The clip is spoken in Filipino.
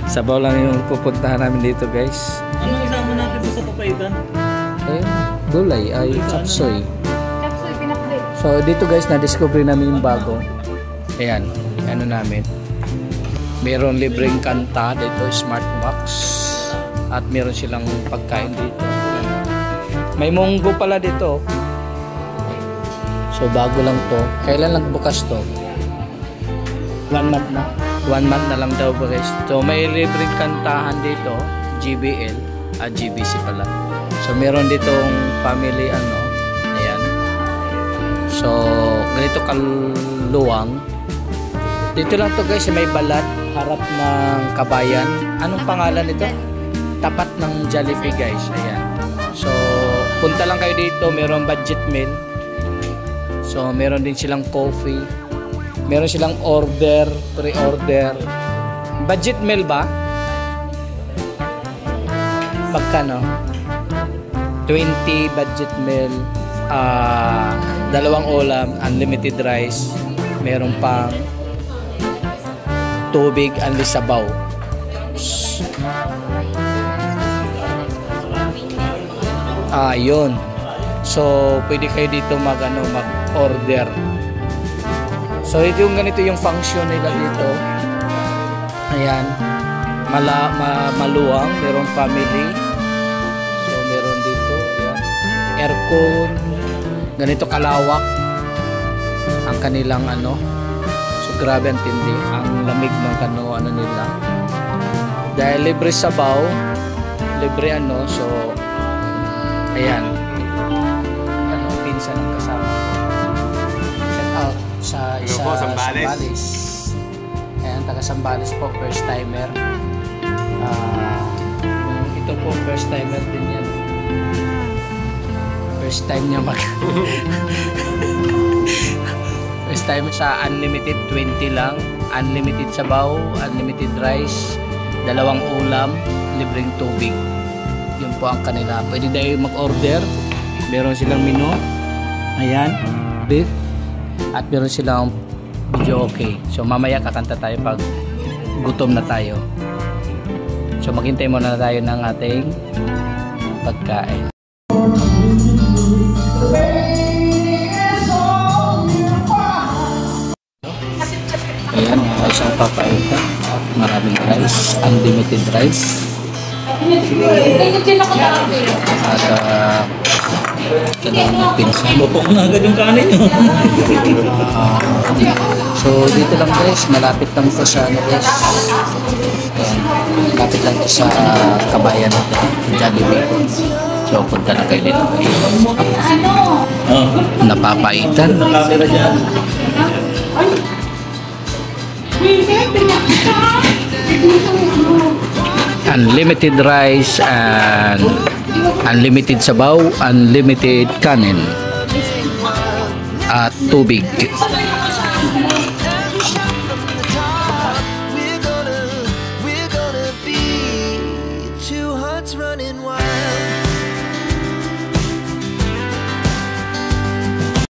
Sabaw lang yung pupuntahan namin dito, guys. Anong isama natin sa papaitan? Eh, gulay ay chapsoy. Chapsoy, pinakbit. So dito guys, na-discover namin yung bago. Ayan, ano namin. Meron libreng kanta dito, smart box. At meron silang pagkain dito. May munggo pala dito. So bago lang to. Kailan lang bukas to? 1 month na. 1 month na lang daw guys. So may libreng kantahan dito, GBL at GBC pala. So meron ditong family ano. Ayan. So ganito kaluwang. Dito lang to guys, may balat, harap ng Kabayan. Anong pangalan nito? Tapat ng Jollibee guys. Ayan. So punta lang kayo dito, meron budget meal. So meron din silang coffee. Meron silang order, pre-order. Budget meal ba? Magkano? 20 budget meal, 2 ulam, unlimited rice, meron pang tubig, unli sabaw. Yun. So pwede kayo dito mag-order. So ito yung ganito yung function nila dito. Ayan. Maluwang, meron family. So meron dito, ayan. Aircon. Ganito kalawak ang kanilang ano. So grabe ang tindi, ang lamig ng ano nila. Dahil libre sabaw, libre ano, so ayan. Ano, pinsan ang kasama ko. Shout out sa isa Sambales. Ayan, taga Sambales po, first timer. Ito po, first timer din yan. First time niya first time sa unlimited 20 lang. Unlimited sabaw, unlimited rice, 2 ulam, libreng tubig. Yun po ang kanila. Pwede tayo mag-order. Meron silang menu. Ayan, beef. At meron silang video okay. So mamaya kakanta tayo pag gutom na tayo. So maghintay muna tayo ng ating pagkain. Ayan, isang papaitan. Maraming rice, unlimited rice. At kailangan pinsan. Lupok na agad yung kanin nyo. So dito lang guys, malapit lang po sa ano guys. Ayan, malapit lang po sa Kabayan natin, Jollibee. So punta na kayo dito. Napapaitan. Camera dyan. Unlimited rice and unlimited sabaw, unlimited kanin at tubig.